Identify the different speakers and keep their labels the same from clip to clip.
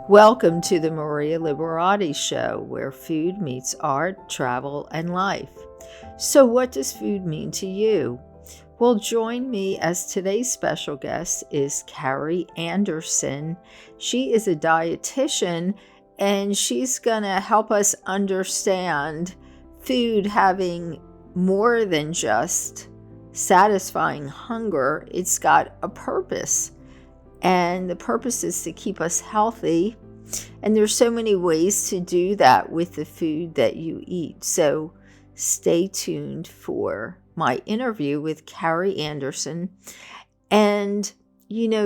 Speaker 1: Welcome to the Maria Liberati Show, where food meets art, travel, and life. So, what does food mean to you? Well, join me as today's special guest is Carrie Anderson. She is a dietitian and she's going to help us understand food having more than just satisfying hunger. It's got a purpose. And the purpose is to keep us healthy. And there's so many ways to do that with the food that you eat. So stay tuned for my interview with Carrie Anderson. And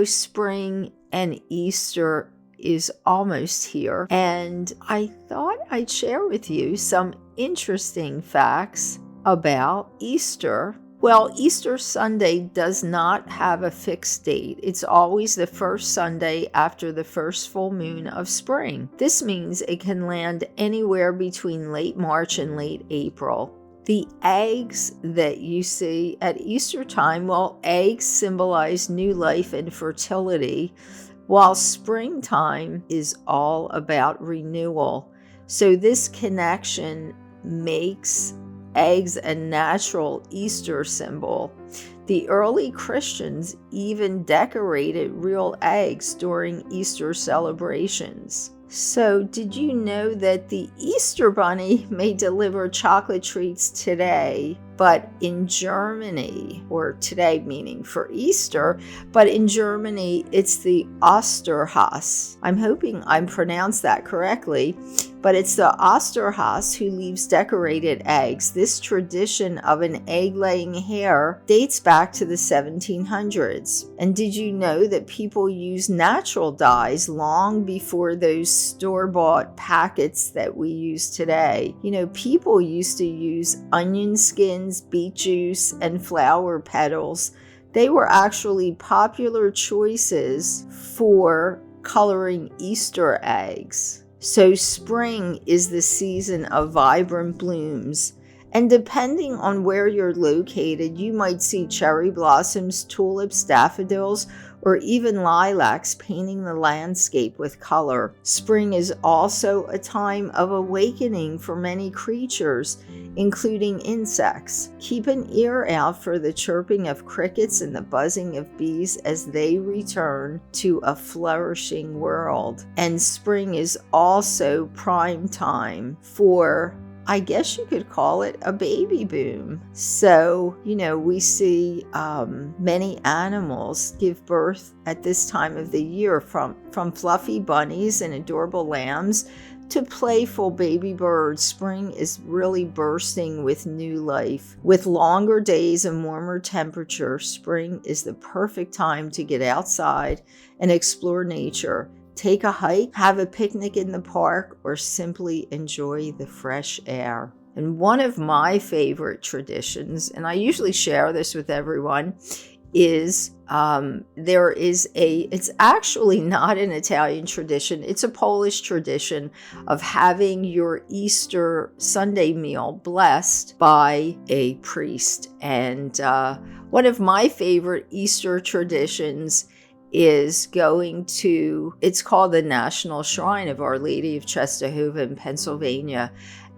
Speaker 1: spring and Easter is almost here. And I thought I'd share with you some interesting facts about Easter. Well, Easter Sunday does not have a fixed date. It's always the first Sunday after the first full moon of spring. This means it can land anywhere between late March and late April. The eggs that you see at Easter time, well, eggs symbolize new life and fertility, while springtime is all about renewal. So this connection makes eggs a natural Easter symbol. The early Christians even decorated real eggs during Easter celebrations. So, did you know that the Easter Bunny may deliver chocolate treats today, but in Germany, or today meaning for Easter, but in Germany it's the Osterhase. I'm hoping I pronounced that correctly, but it's the Osterhase who leaves decorated eggs. This tradition of an egg-laying hare dates back to the 1700s. And did you know that people use natural dyes long before those store-bought packets that we use today? People used to use onion skins, beet juice, and flower petals. They were actually popular choices for coloring Easter eggs. So spring is the season of vibrant blooms. And depending on where you're located, you might see cherry blossoms, tulips, daffodils, or even lilacs painting the landscape with color. Spring is also a time of awakening for many creatures, including insects. Keep an ear out for the chirping of crickets and the buzzing of bees as they return to a flourishing world. And spring is also prime time for, I guess you could call it, a baby boom. So, we see many animals give birth at this time of the year, from fluffy bunnies and adorable lambs to playful baby birds. Spring is really bursting with new life. With longer days and warmer temperatures, spring is the perfect time to get outside and explore nature. Take a hike, have a picnic in the park, or simply enjoy the fresh air. And one of my favorite traditions, and I usually share this with everyone, is it's actually not an Italian tradition. It's a Polish tradition of having your Easter Sunday meal blessed by a priest. And one of my favorite Easter traditions is going to, it's called the National Shrine of Our Lady of Czestochowa in Pennsylvania.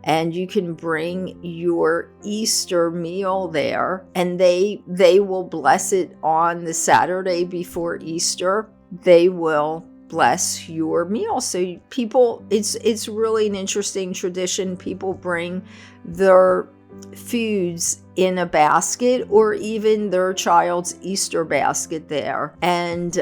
Speaker 1: And you can bring your Easter meal there, and they will bless it on the Saturday before Easter. They will bless your meal. So people, it's really an interesting tradition. People bring their foods in a basket, or even their child's Easter basket there. And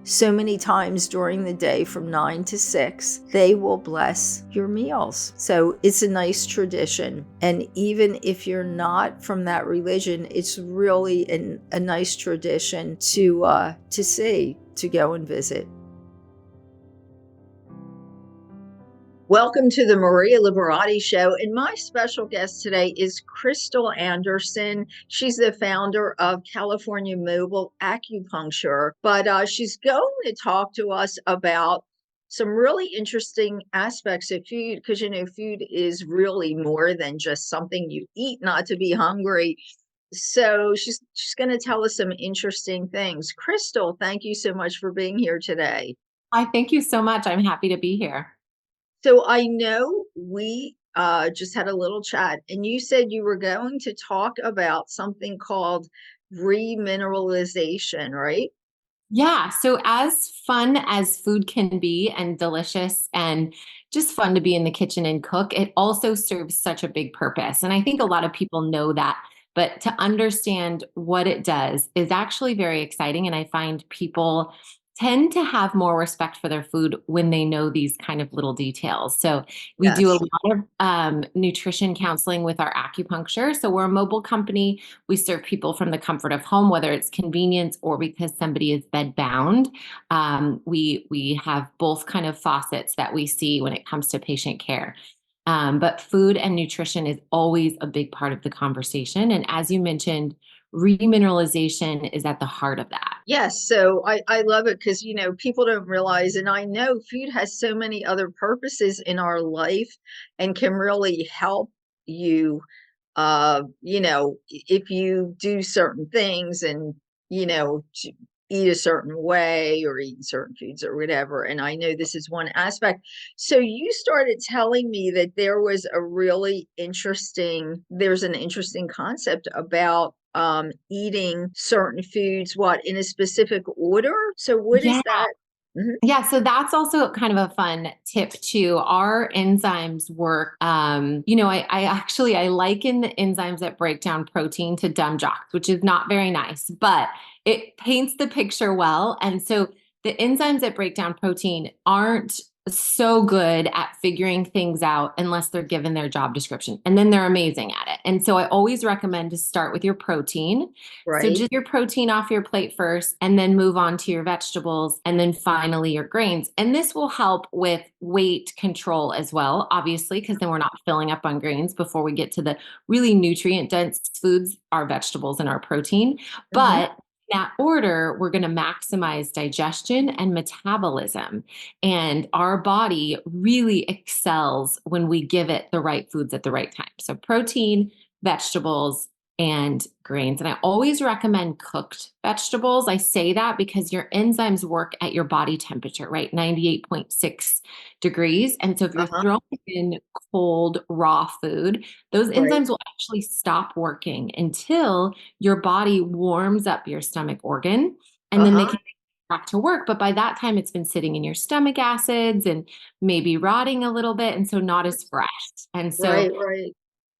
Speaker 1: so many times during the day from 9 to 6, they will bless your meals. So it's a nice tradition. And even if you're not from that religion, it's really a nice tradition to see, to go and visit. Welcome to the Maria Liberati Show, and my special guest today is Crystal Anderson. She's the founder of California Mobile Acupuncture, but she's going to talk to us about some really interesting aspects of food, because food is really more than just something you eat not to be hungry. So she's going to tell us some interesting things. Crystal, thank you so much for being here today.
Speaker 2: Hi, thank you so much. I'm happy to be here.
Speaker 1: So I know we just had a little chat, and you said you were going to talk about something called remineralization, right?
Speaker 2: Yeah, so as fun as food can be and delicious and just fun to be in the kitchen and cook, it also serves such a big purpose. And I think a lot of people know that, but to understand what it does is actually very exciting. And I find people tend to have more respect for their food when they know these kind of little details. So we do a
Speaker 1: Yes.
Speaker 2: lot of nutrition counseling with our acupuncture. So we're a mobile company. We serve people from the comfort of home, whether it's convenience or because somebody is bed bound. We have both kind of faucets that we see when it comes to patient care. But food and nutrition is always a big part of the conversation. And as you mentioned, remineralization is at the heart of that.
Speaker 1: Yes, so I love it because people don't realize, and I know food has so many other purposes in our life and can really help you if you do certain things and eat a certain way or eat certain foods or whatever. And I know this is one aspect. So you started telling me that there's an interesting concept about eating certain foods, what, in a specific order? So what
Speaker 2: Yeah.
Speaker 1: is that? Mhm.
Speaker 2: Yeah, so that's also kind of a fun tip too. Our enzymes work. I liken the enzymes that break down protein to dumb jocks, which is not very nice, but it paints the picture well. And so the enzymes that break down protein aren't so good at figuring things out unless they're given their job description. And then they're amazing at it. And so I always recommend to start with your protein. So
Speaker 1: Right.
Speaker 2: just your protein off your plate first, and then move on to your vegetables, and then finally your grains. And this will help with weight control as well, obviously, because then we're not filling up on grains before we get to the really nutrient dense foods, our vegetables and our protein.
Speaker 1: Hmm.
Speaker 2: But in that order, we're going to maximize digestion and metabolism. And our body really excels when we give it the right foods at the right time. So, protein, vegetables, and grains. And I always recommend cooked vegetables. I say that because your enzymes work at your body temperature, right? 98.6 degrees. And so if you're
Speaker 1: Uh-huh.
Speaker 2: throwing in cold, raw food, those
Speaker 1: Right.
Speaker 2: enzymes will actually stop working until your body warms up your stomach organ. And then they
Speaker 1: Uh-huh.
Speaker 2: can back to work. But by that time, it's been sitting in your stomach acids and maybe rotting a little bit. And so not as fresh. And so
Speaker 1: Right, right.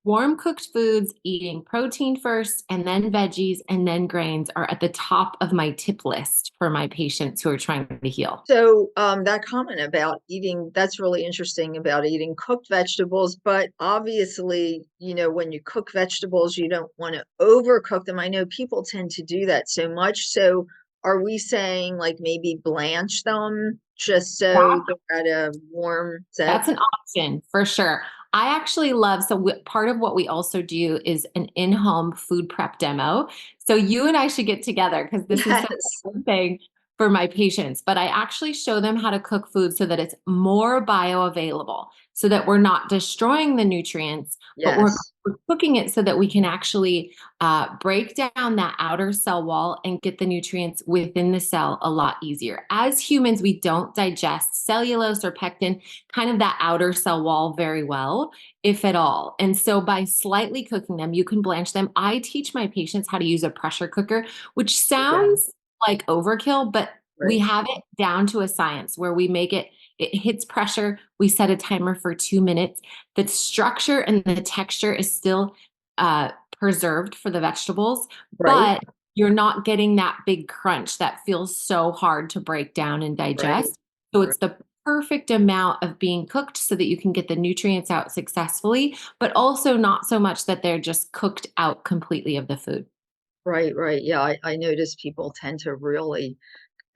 Speaker 2: warm cooked foods, eating protein first and then veggies and then grains are at the top of my tip list for my patients who are trying to heal.
Speaker 1: So, that comment about eating, that's really interesting about eating cooked vegetables, but obviously, when you cook vegetables, you don't want to overcook them. I know people tend to do that so much. So, are we saying like maybe blanch them just so they're at a warm set?
Speaker 2: That's an option for sure. I actually love, part of what we also do is an in-home food prep demo. So you and I should get together because this is such
Speaker 1: Yes.
Speaker 2: a good thing for my patients. But I actually show them how to cook food so that it's more bioavailable, so that we're not destroying the nutrients, but
Speaker 1: Yes.
Speaker 2: we're cooking it so that we can actually break down that outer cell wall and get the nutrients within the cell a lot easier. As humans, we don't digest cellulose or pectin, kind of that outer cell wall, very well, if at all. And so by slightly cooking them, you can blanch them. I teach my patients how to use a pressure cooker, which
Speaker 1: Okay.
Speaker 2: sounds like overkill, but we
Speaker 1: Right.
Speaker 2: have it down to a science where we make it, it hits pressure. We set a timer for 2 minutes. The structure and the texture is still preserved for the vegetables,
Speaker 1: Right.
Speaker 2: but you're not getting that big crunch that feels so hard to break down and
Speaker 1: Right.
Speaker 2: digest. So
Speaker 1: Right.
Speaker 2: it's the perfect amount of being cooked so that you can get the nutrients out successfully, but also not so much that they're just cooked out completely of the food.
Speaker 1: Right. Right. Yeah, I notice people tend to really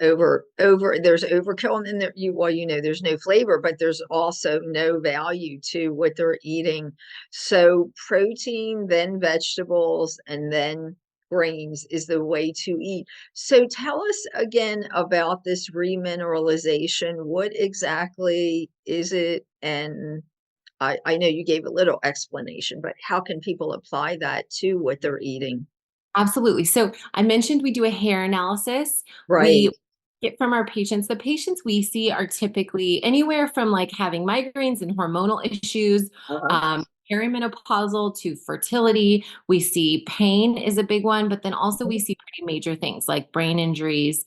Speaker 1: over there's overkill, and then there's no flavor, but there's also no value to what they're eating. So protein, then vegetables, and then grains is the way to eat. So tell us again about this remineralization. What exactly is it? And I know you gave a little explanation, but how can people apply that to what they're eating?
Speaker 2: Absolutely. So I mentioned we do a hair analysis. We
Speaker 1: Right.
Speaker 2: get from our patients, the patients we see are typically anywhere from like having migraines and hormonal issues,
Speaker 1: Uh-huh.
Speaker 2: um, perimenopausal to fertility. We see pain is a big one, but then also we see pretty major things like brain injuries,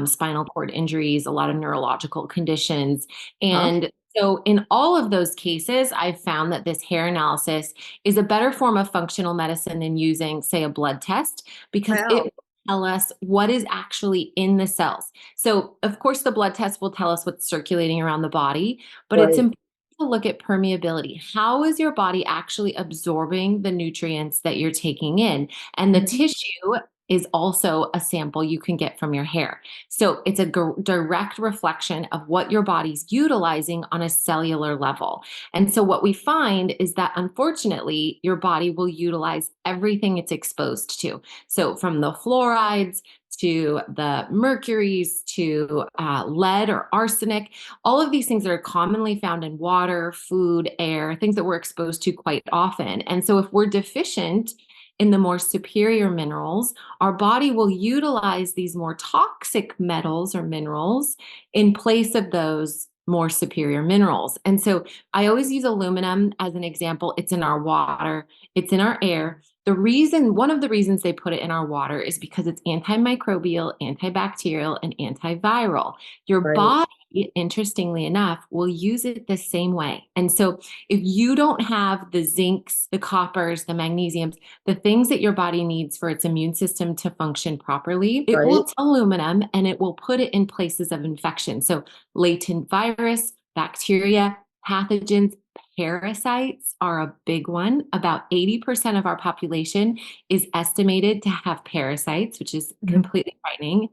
Speaker 2: spinal cord injuries, a lot of neurological conditions.
Speaker 1: Uh-huh.
Speaker 2: And so, in all of those cases, I've found that this hair analysis is a better form of functional medicine than using, say, a blood test, because it
Speaker 1: Wow.
Speaker 2: will tell us what is actually in the cells. So, of course, the blood test will tell us what's circulating around the body, but it's
Speaker 1: Right.
Speaker 2: important to look at permeability. How is your body actually absorbing the nutrients that you're taking in? And the
Speaker 1: Mhm.
Speaker 2: tissue is also a sample you can get from your hair. So it's a direct reflection of what your body's utilizing on a cellular level. And so what we find is that unfortunately, your body will utilize everything it's exposed to. So from the fluorides to the mercuries to lead or arsenic, all of these things that are commonly found in water, food, air, things that we're exposed to quite often. And so if we're deficient in the more superior minerals, our body will utilize these more toxic metals or minerals in place of those more superior minerals. And so I always use aluminum as an example. It's in our water, it's in our air. One of the reasons they put it in our water is because it's antimicrobial, antibacterial, and antiviral. Your
Speaker 1: Right.
Speaker 2: body, interestingly enough, will use it the same way. And so if you don't have the zincs, the coppers, the magnesiums, the things that your body needs for its immune system to function properly, it will
Speaker 1: Right.
Speaker 2: take aluminum and it will put it in places of infection. So latent virus, bacteria, pathogens, parasites are a big one. About 80% of our population is estimated to have parasites, which is
Speaker 1: Mhm.
Speaker 2: completely frightening,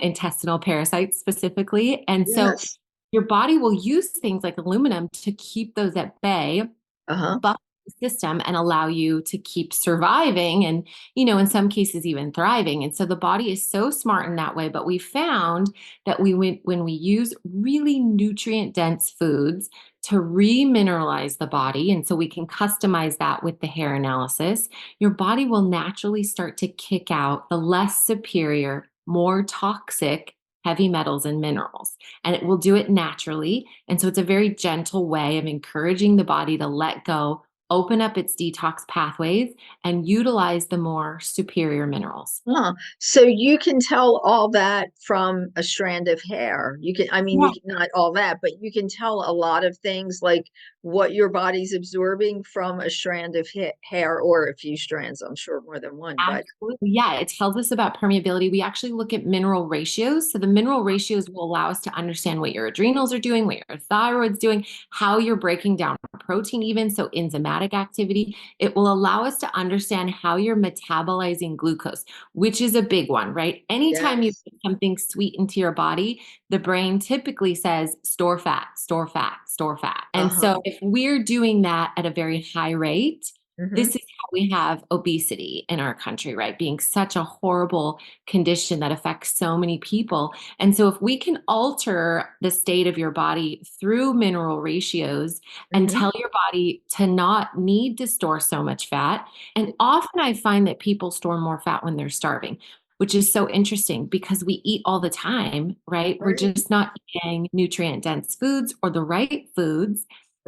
Speaker 2: intestinal parasites specifically. And so
Speaker 1: Yes.
Speaker 2: your body will use things like aluminum to keep those at bay,
Speaker 1: Uh-huh.
Speaker 2: buff the system and allow you to keep surviving and, in some cases even thriving. And so the body is so smart in that way. But we found that when we use really nutrient dense foods to remineralize the body, and so we can customize that with the hair analysis, your body will naturally start to kick out the less superior, more toxic heavy metals and minerals, and it will do it naturally. And so it's a very gentle way of encouraging the body to let go, open up its detox pathways, and utilize the more superior minerals.
Speaker 1: Huh. So you can tell all that from a strand of hair. You can, I mean,
Speaker 2: Yeah.
Speaker 1: you can not all that, but you can tell a lot of things like what your body's absorbing from a strand of hair or a few strands. I'm sure more than one, but
Speaker 2: Absolutely. Yeah, it tells us about permeability. We actually look at mineral ratios. So the mineral ratios will allow us to understand what your adrenals are doing, what your thyroid's doing, how you're breaking down protein, even. So enzymatic activity. It will allow us to understand how you're metabolizing glucose, which is a big one, right? Anytime you
Speaker 1: yes.
Speaker 2: put something sweet into your body, the brain typically says store fat, store fat, store fat. And
Speaker 1: Uh-huh.
Speaker 2: so if we're doing that at a very high rate, this
Speaker 1: Hmm.
Speaker 2: is how we have obesity in our country, right? Being such a horrible condition that affects so many people. And so, if we can alter the state of your body through mineral ratios and
Speaker 1: Hmm.
Speaker 2: tell your body to not need to store so much fat, and often I find that people store more fat when they're starving. Which is so interesting because we eat all the time, right? We're
Speaker 1: Right.
Speaker 2: just not eating nutrient dense foods or the right foods.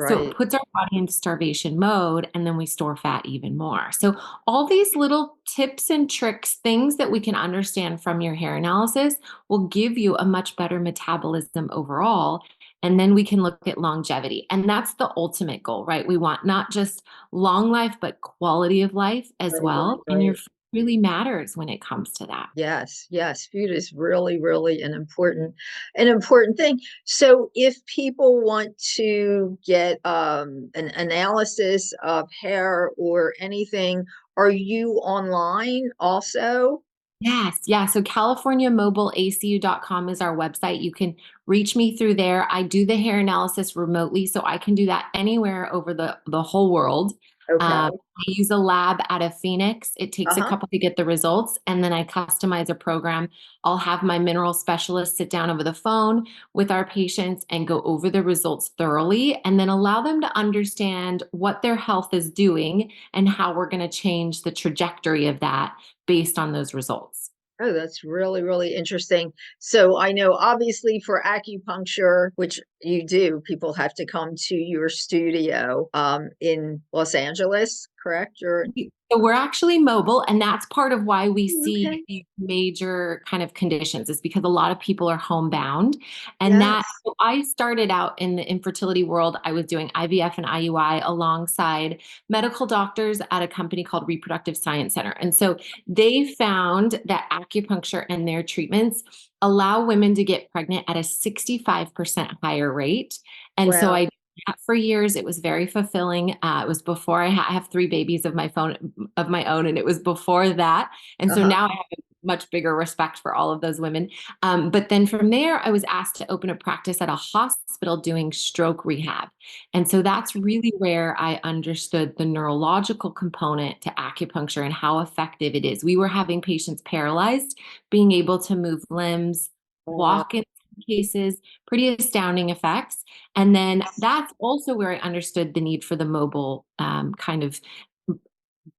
Speaker 2: So it
Speaker 1: Right.
Speaker 2: puts our body into starvation mode, and then we store fat even more. So, all these little tips and tricks, things that we can understand from your hair analysis, will give you a much better metabolism overall. And then we can look at longevity. And that's the ultimate goal, right? We want not just long life, but quality of life as
Speaker 1: Right.
Speaker 2: well. And your
Speaker 1: Right.
Speaker 2: food really matters when it comes to that.
Speaker 1: Yes, yes, food is really, really an important thing. So if people want to get an analysis of hair or anything, are you online also?
Speaker 2: Yes, yeah. So CaliforniaMobileACU.com is our website. You can reach me through there. I do the hair analysis remotely, so I can do that anywhere over the whole world.
Speaker 1: Okay.
Speaker 2: I use a lab out of Phoenix. It takes a
Speaker 1: Uh-huh.
Speaker 2: couple to get the results, and then I customize a program. I'll have my mineral specialist sit down over the phone with our patients and go over the results thoroughly, and then allow them to understand what their health is doing and how we're going to change the trajectory of that based on those results.
Speaker 1: Oh, that's really, really interesting. So I know obviously for acupuncture, which you do, people have to come to your studio in Los Angeles, correct? Or
Speaker 2: So we're actually mobile, and that's part of why we see
Speaker 1: okay.
Speaker 2: these major kind of conditions is because a lot of people are homebound. And that,
Speaker 1: Yes.
Speaker 2: so I started out in the infertility world. I was doing IVF and IUI alongside medical doctors at a company called Reproductive Science Center. And so they found that acupuncture and their treatments allow women to get pregnant at a 65% higher rate. And so
Speaker 1: Wow.
Speaker 2: I for years. It was very fulfilling. It was before I have three babies of my own, and it was before that. And so
Speaker 1: Uh-huh.
Speaker 2: now I have a much bigger respect for all of those women. But then from there, I was asked to open a practice at a hospital doing stroke rehab. And so that's really where I understood the neurological component to acupuncture and how effective it is. We were having patients paralyzed, being able to move limbs,
Speaker 1: Wow.
Speaker 2: walk in some cases, pretty astounding effects. And then that's also where I understood the need for the mobile kind of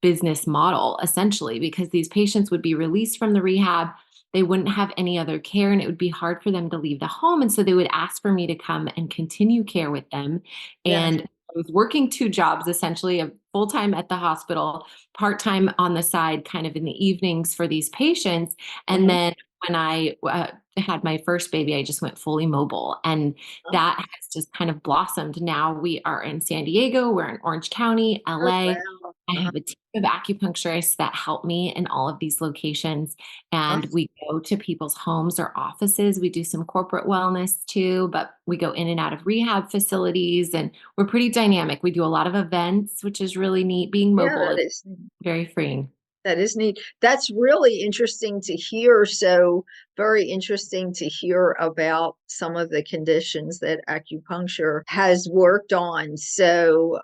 Speaker 2: business model, essentially, because these patients would be released from the rehab. They wouldn't have any other care, and it would be hard for them to leave the home. And so they would ask for me to come and continue care with them.
Speaker 1: Yes.
Speaker 2: And I was working two jobs, essentially, a full time at the hospital, part time on the side, kind of in the evenings for these patients. And
Speaker 1: Mm-hmm.
Speaker 2: then when I had my first baby, I just went fully mobile. And that has just kind of blossomed. Now we are in San Diego, we're in Orange County,
Speaker 1: Oh,
Speaker 2: LA.
Speaker 1: wow.
Speaker 2: I
Speaker 1: Uh-huh.
Speaker 2: have a team of acupuncturists that help me in all of these locations. And we go to people's homes or offices. We do some corporate wellness too, but we go in and out of rehab facilities and we're pretty dynamic. We do a lot of events, which is really neat. Being
Speaker 1: Yeah,
Speaker 2: mobile
Speaker 1: that
Speaker 2: is
Speaker 1: is.
Speaker 2: very freeing.
Speaker 1: That is neat. That's really interesting to hear. So, very interesting to hear about some of the conditions that acupuncture has worked on. So,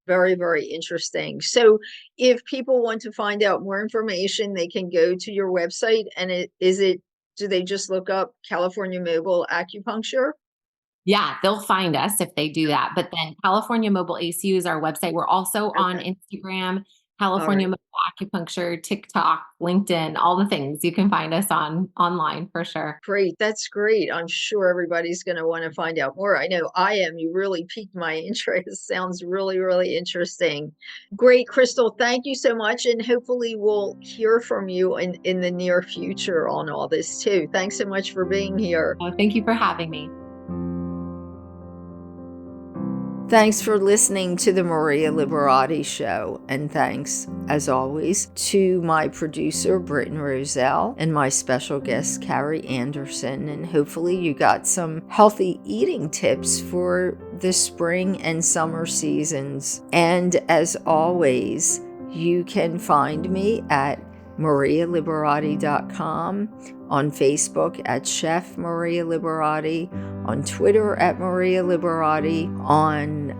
Speaker 1: very, very interesting. So, if people want to find out more information, they can go to your website. And do they just look up California Mobile Acupuncture?
Speaker 2: Yeah, they'll find us if they do that. But then California Mobile ACU is our website. We're also on
Speaker 1: Okay.
Speaker 2: Instagram,
Speaker 1: All
Speaker 2: California
Speaker 1: right.
Speaker 2: Mobile Acupuncture, TikTok, LinkedIn, all the things. You can find us on online for sure.
Speaker 1: Great, that's great. I'm sure everybody's gonna wanna find out more. I know I am. You really piqued my interest. Sounds really, really interesting. Great, Crystal. Thank you so much, and hopefully we'll hear from you in the near future on all this too. Thanks so much for being here.
Speaker 2: Thank you for having me.
Speaker 1: Thanks for listening to the Maria Liberati Show, and thanks, as always, to my producer, Britton Roselle, and my special guest, Carrie Anderson. And hopefully you got some healthy eating tips for the spring and summer seasons. And as always, you can find me at marialiberati.com, on Facebook at Chef Maria Liberati, on Twitter at Maria Liberati, on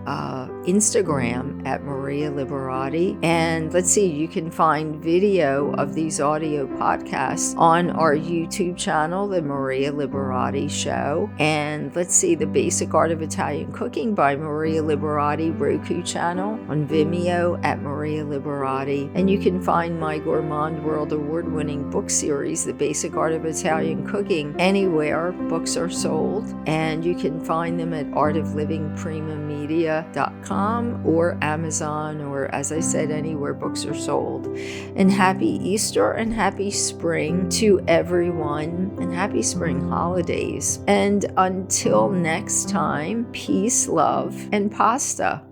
Speaker 1: Instagram at Maria Liberati. And let's see, you can find video of these audio podcasts on our YouTube channel, The Maria Liberati Show. And let's see, The Basic Art of Italian Cooking by Maria Liberati Roku channel on Vimeo at Maria Liberati. And you can find my Gourmand World Award-winning book series, The Basic Art of Italian Cooking, anywhere books are sold. And you can find them at artoflivingprimamedia.com or Amazon, or as I said, anywhere books are sold. And happy Easter and happy spring to everyone, and happy spring holidays. And until next time, peace, love, and pasta.